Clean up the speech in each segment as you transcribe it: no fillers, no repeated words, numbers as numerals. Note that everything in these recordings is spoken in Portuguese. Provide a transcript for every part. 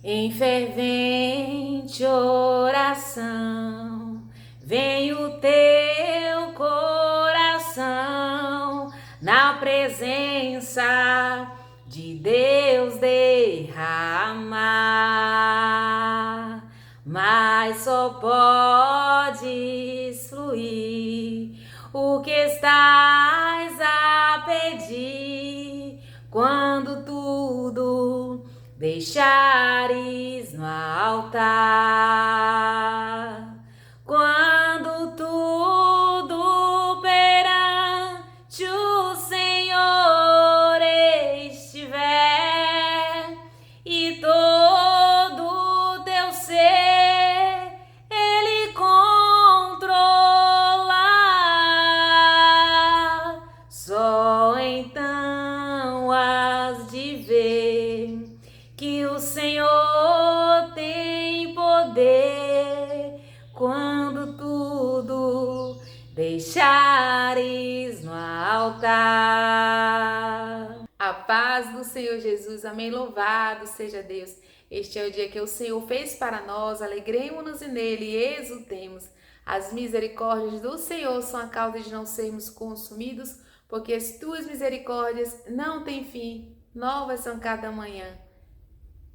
Em fervente oração, vem o teu coração na presença de Deus derramar, mas só podes fluir o que estás a pedir quando tudo deixares no altar, quando tudo perante o Senhor estiver e todo teu ser Ele controlar, só então has de ver que o Senhor tem poder quando tudo deixares no altar. A paz do Senhor Jesus, amém, louvado seja Deus. Este é o dia que o Senhor fez para nós, alegremos-nos nele e exultemos. As misericórdias do Senhor são a causa de não sermos consumidos, porque as tuas misericórdias não têm fim, novas são cada manhã.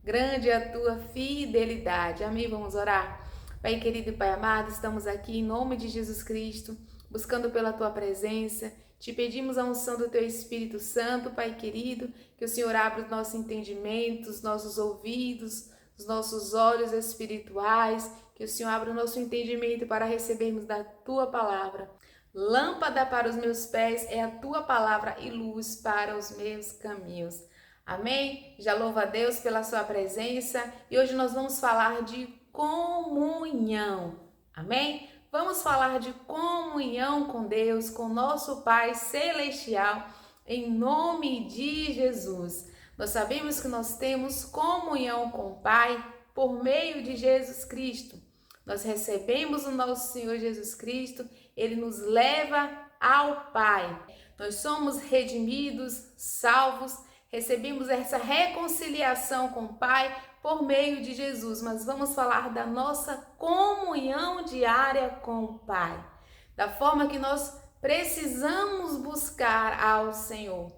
Grande é a tua fidelidade. Amém? Vamos orar? Pai querido e Pai amado, estamos aqui em nome de Jesus Cristo, buscando pela tua presença. Te pedimos a unção do teu Espírito Santo, Pai querido, que o Senhor abra os nossos entendimentos, os nossos ouvidos, os nossos olhos espirituais, que o Senhor abra o nosso entendimento para recebermos da tua palavra. Lâmpada para os meus pés é a tua palavra e luz para os meus caminhos. Amém? Já louvo a Deus pela sua presença e hoje nós vamos falar de comunhão. Amém? Vamos falar de comunhão com Deus, com nosso Pai Celestial, em nome de Jesus. Nós sabemos que nós temos comunhão com o Pai por meio de Jesus Cristo. Nós recebemos o nosso Senhor Jesus Cristo, Ele nos leva ao Pai. Nós somos redimidos, salvos, recebemos essa reconciliação com o Pai por meio de Jesus, mas vamos falar da nossa comunhão diária com o Pai, da forma que nós precisamos buscar ao Senhor.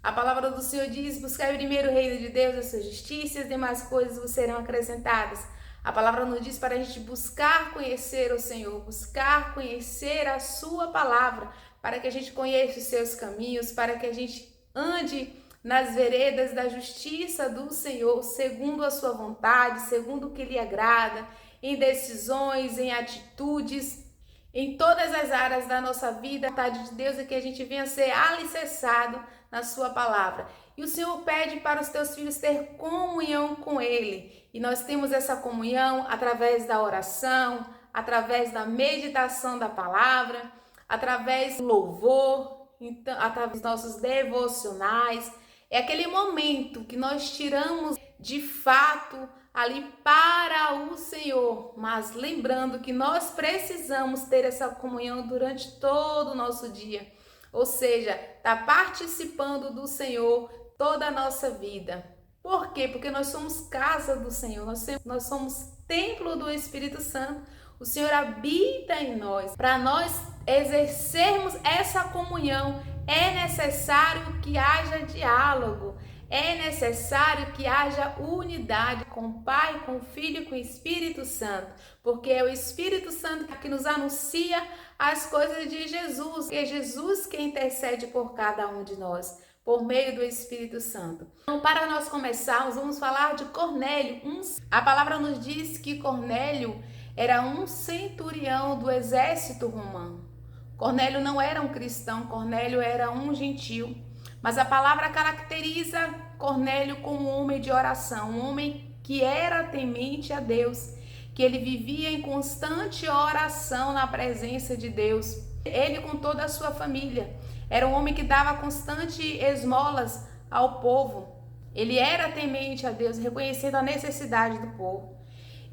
A palavra do Senhor diz: buscar primeiro o reino de Deus, a sua justiça, e as demais coisas vos serão acrescentadas. A palavra nos diz para a gente buscar conhecer o Senhor, buscar conhecer a sua palavra, para que a gente conheça os seus caminhos, para que a gente ande nas veredas da justiça do Senhor, segundo a sua vontade, segundo o que lhe agrada, em decisões, em atitudes, em todas as áreas da nossa vida. A vontade de Deus é que a gente venha ser alicerçado na sua palavra. E o Senhor pede para os teus filhos ter comunhão com Ele. E nós temos essa comunhão através da oração, através da meditação da palavra, através do louvor, então, através dos nossos devocionais. É aquele momento que nós tiramos de fato ali para o Senhor, mas lembrando que nós precisamos ter essa comunhão durante todo o nosso dia, ou seja, tá participando do Senhor toda a nossa vida. Por quê? Porque nós somos casa do Senhor, nós somos templo do Espírito Santo. O Senhor habita em nós. Para nós exercermos essa comunhão, é necessário que haja diálogo, é necessário que haja unidade com o Pai, com o Filho e com o Espírito Santo, porque é o Espírito Santo que nos anuncia as coisas de Jesus, é Jesus que intercede por cada um de nós, por meio do Espírito Santo. Então, para nós começarmos, vamos falar de Cornélio. A palavra nos diz que Cornélio era um centurião do exército romano. Cornélio não era um cristão, Cornélio era um gentio. Mas a palavra caracteriza Cornélio como um homem de oração, um homem que era temente a Deus, que ele vivia em constante oração na presença de Deus. Ele com toda a sua família. Era um homem que dava constante esmolas ao povo. Ele era temente a Deus, reconhecendo a necessidade do povo.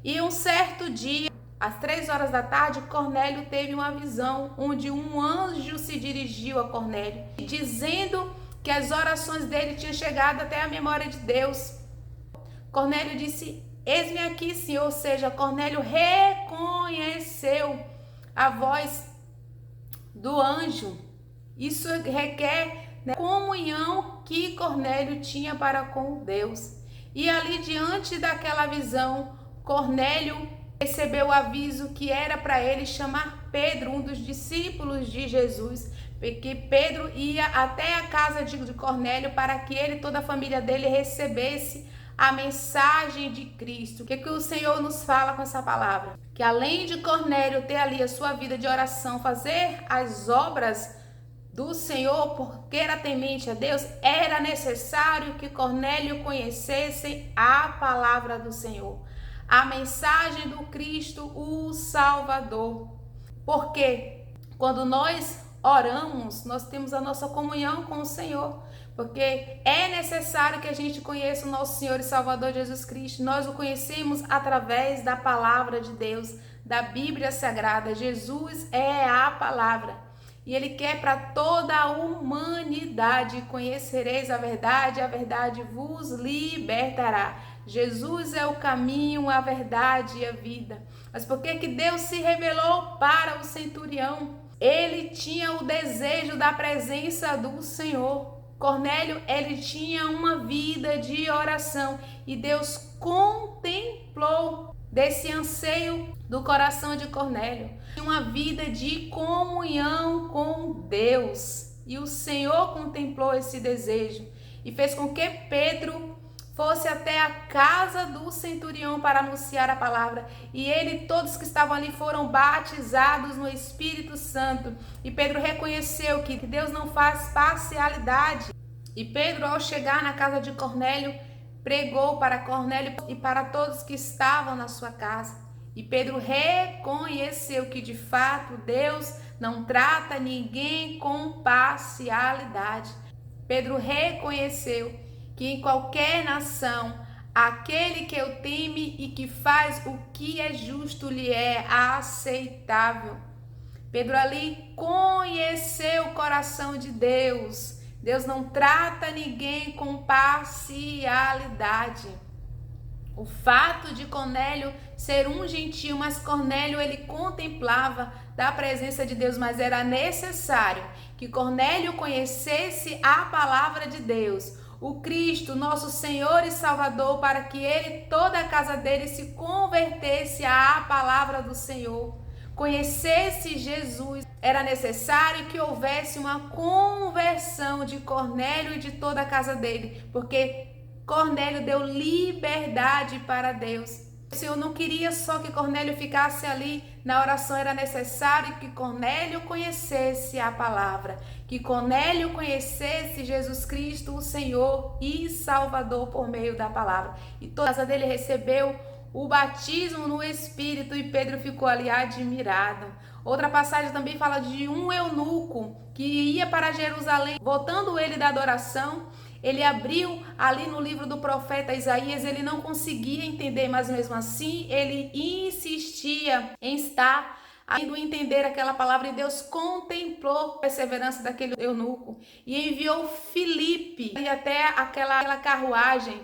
E um certo dia, às 3 horas da tarde, Cornélio teve uma visão onde um anjo se dirigiu a Cornélio, dizendo que as orações dele tinham chegado até a memória de Deus. Cornélio disse: Eis-me aqui, Senhor. Ou seja, Cornélio reconheceu a voz do anjo. Isso requer, né, comunhão que Cornélio tinha para com Deus. E ali, diante daquela visão, Cornélio recebeu o aviso que era para ele chamar Pedro, um dos discípulos de Jesus, porque Pedro ia até a casa de Cornélio para que ele e toda a família dele recebesse a mensagem de Cristo. O que o Senhor nos fala com essa palavra? Que além de Cornélio ter ali a sua vida de oração, fazer as obras do Senhor, porque era temente a Deus, era necessário que Cornélio conhecesse a palavra do Senhor, a mensagem do Cristo, o Salvador. Porque quando nós oramos, nós temos a nossa comunhão com o Senhor, porque é necessário que a gente conheça o nosso Senhor e Salvador Jesus Cristo. Nós o conhecemos através da palavra de Deus, da Bíblia Sagrada. Jesus é a palavra. E Ele quer para toda a humanidade: conhecereis a verdade vos libertará. Jesus é o caminho, a verdade e a vida. Mas por que Deus se revelou para o centurião? Ele tinha o desejo da presença do Senhor. Cornélio, ele tinha uma vida de oração e Deus contemplou desse anseio do coração de Cornélio, uma vida de comunhão com Deus. E o Senhor contemplou esse desejo e fez com que Pedro fosse até a casa do centurião para anunciar a palavra. E ele e todos que estavam ali foram batizados no Espírito Santo. E Pedro reconheceu que Deus não faz parcialidade. E Pedro, ao chegar na casa de Cornélio, pregou para Cornélio e para todos que estavam na sua casa. E Pedro reconheceu que de fato Deus não trata ninguém com parcialidade. Pedro reconheceu que em qualquer nação, aquele que o teme e que faz o que é justo lhe é aceitável. Pedro ali conheceu o coração de Deus. Deus não trata ninguém com parcialidade. O fato de Cornélio ser um gentio, mas Cornélio ele contemplava da presença de Deus, mas era necessário que Cornélio conhecesse a palavra de Deus, o Cristo, nosso Senhor e Salvador, para que ele e toda a casa dele se convertesse à palavra do Senhor, conhecesse Jesus. Era necessário que houvesse uma conversão de Cornélio e de toda a casa dele, porque Cornélio deu liberdade para Deus. O Senhor não queria só que Cornélio ficasse ali na oração, era necessário que Cornélio conhecesse a palavra, que Cornélio conhecesse Jesus Cristo, o Senhor e Salvador, por meio da palavra. E toda a casa dele recebeu o batismo no Espírito e Pedro ficou ali admirado. Outra passagem também fala de um eunuco que ia para Jerusalém, voltando ele da adoração. Ele abriu ali no livro do profeta Isaías, ele não conseguia entender, mas mesmo assim ele insistia em estar indo entender aquela palavra, e Deus contemplou a perseverança daquele eunuco e enviou Filipe até aquela carruagem.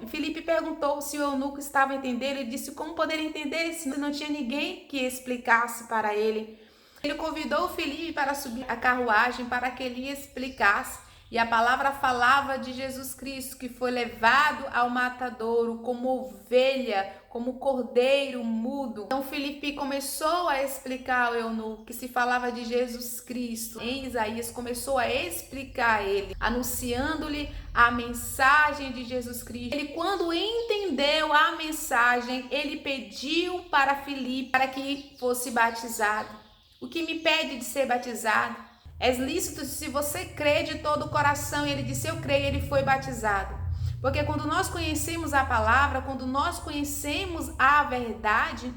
Filipe perguntou se o eunuco estava entendendo. Ele disse como poderia entender se não tinha ninguém que explicasse para ele. Ele convidou Filipe para subir a carruagem para que ele explicasse. E a palavra falava de Jesus Cristo, que foi levado ao matadouro como ovelha, como cordeiro mudo. Então Filipe começou a explicar ao eunuco que se falava de Jesus Cristo. Em Isaías começou a explicar a ele, anunciando-lhe a mensagem de Jesus Cristo. Ele, quando entendeu a mensagem, ele pediu para Filipe para que fosse batizado. O que me pede de ser batizado? É lícito se você crê de todo o coração. E ele disse, eu creio, ele foi batizado. Porque quando nós conhecemos a palavra, quando nós conhecemos a verdade,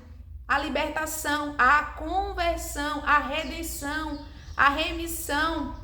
a libertação, a conversão, a redenção, a remissão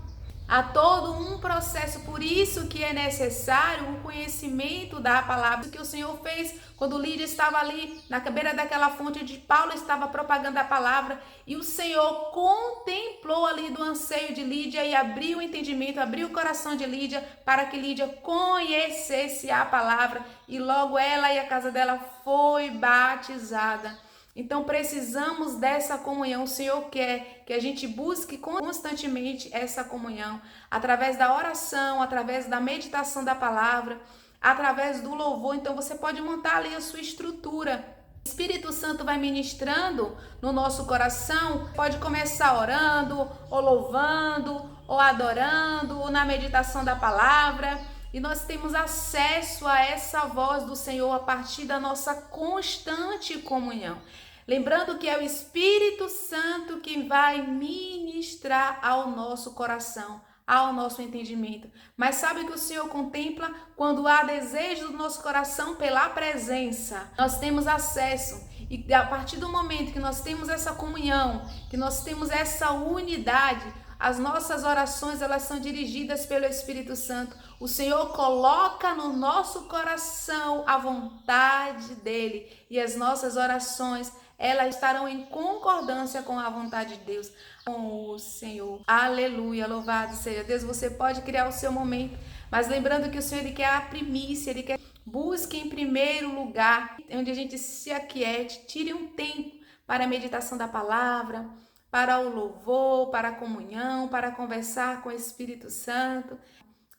Há todo um processo, por isso que é necessário o conhecimento da palavra. O que o Senhor fez quando Lídia estava ali na beira daquela fonte onde Paulo estava propagando a palavra, e o Senhor contemplou ali do anseio de Lídia e abriu o entendimento, abriu o coração de Lídia para que Lídia conhecesse a palavra, e logo ela e a casa dela foi batizada. Então precisamos dessa comunhão. O Senhor quer que a gente busque constantemente essa comunhão, através da oração, através da meditação da palavra, através do louvor. Então você pode montar ali a sua estrutura. O Espírito Santo vai ministrando no nosso coração. Pode começar orando, ou louvando, ou adorando, ou na meditação da palavra. E nós temos acesso a essa voz do Senhor a partir da nossa constante comunhão. Lembrando que é o Espírito Santo que vai ministrar ao nosso coração, ao nosso entendimento. Mas sabe que o Senhor contempla quando há desejo do nosso coração pela presença. Nós temos acesso. E a partir do momento que nós temos essa comunhão, que nós temos essa unidade, as nossas orações, elas são dirigidas pelo Espírito Santo. O Senhor coloca no nosso coração a vontade dele, e as nossas orações, elas estarão em concordância com a vontade de Deus, com o Senhor. Aleluia, louvado seja Deus. Você pode criar o seu momento, mas lembrando que o Senhor, ele quer a primícia, ele quer busque em primeiro lugar, onde a gente se aquiete, tire um tempo para a meditação da palavra, para o louvor, para a comunhão, para conversar com o Espírito Santo.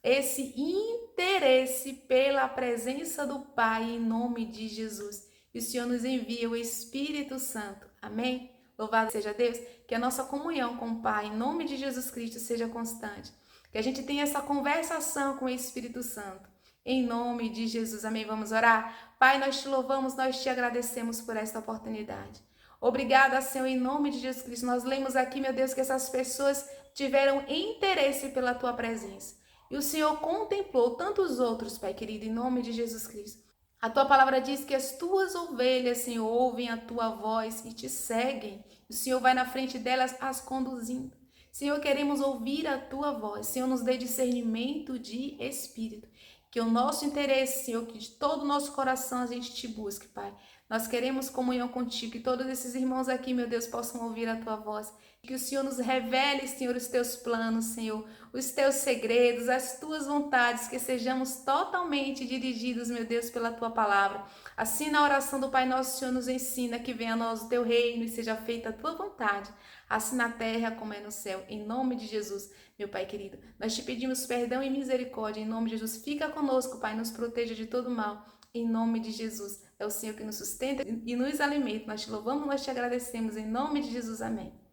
Esse interesse pela presença do Pai em nome de Jesus. E o Senhor nos envia o Espírito Santo. Amém? Louvado seja Deus. Que a nossa comunhão com o Pai em nome de Jesus Cristo seja constante. Que a gente tenha essa conversação com o Espírito Santo. Em nome de Jesus. Amém? Vamos orar? Pai, nós te louvamos, nós te agradecemos por esta oportunidade. Obrigada, Senhor, em nome de Jesus Cristo. Nós lemos aqui, meu Deus, que essas pessoas tiveram interesse pela tua presença. E o Senhor contemplou tantos outros, Pai querido, em nome de Jesus Cristo. A tua palavra diz que as tuas ovelhas, Senhor, ouvem a tua voz e te seguem. O Senhor vai na frente delas as conduzindo. Senhor, queremos ouvir a tua voz. Senhor, nos dê discernimento de espírito. Que o nosso interesse, Senhor, que de todo o nosso coração a gente te busque, Pai. Nós queremos comunhão contigo, que todos esses irmãos aqui, meu Deus, possam ouvir a tua voz. Que o Senhor nos revele, Senhor, os teus planos, Senhor, os teus segredos, as tuas vontades, que sejamos totalmente dirigidos, meu Deus, pela tua palavra. Assim, na oração do Pai Nosso, o Senhor nos ensina que venha a nós o teu reino e seja feita a tua vontade, assim na terra como é no céu, em nome de Jesus, meu Pai querido. Nós te pedimos perdão e misericórdia, em nome de Jesus. Fica conosco, Pai, nos proteja de todo mal, em nome de Jesus. É o Senhor que nos sustenta e nos alimenta. Nós te louvamos, nós te agradecemos, em nome de Jesus. Amém.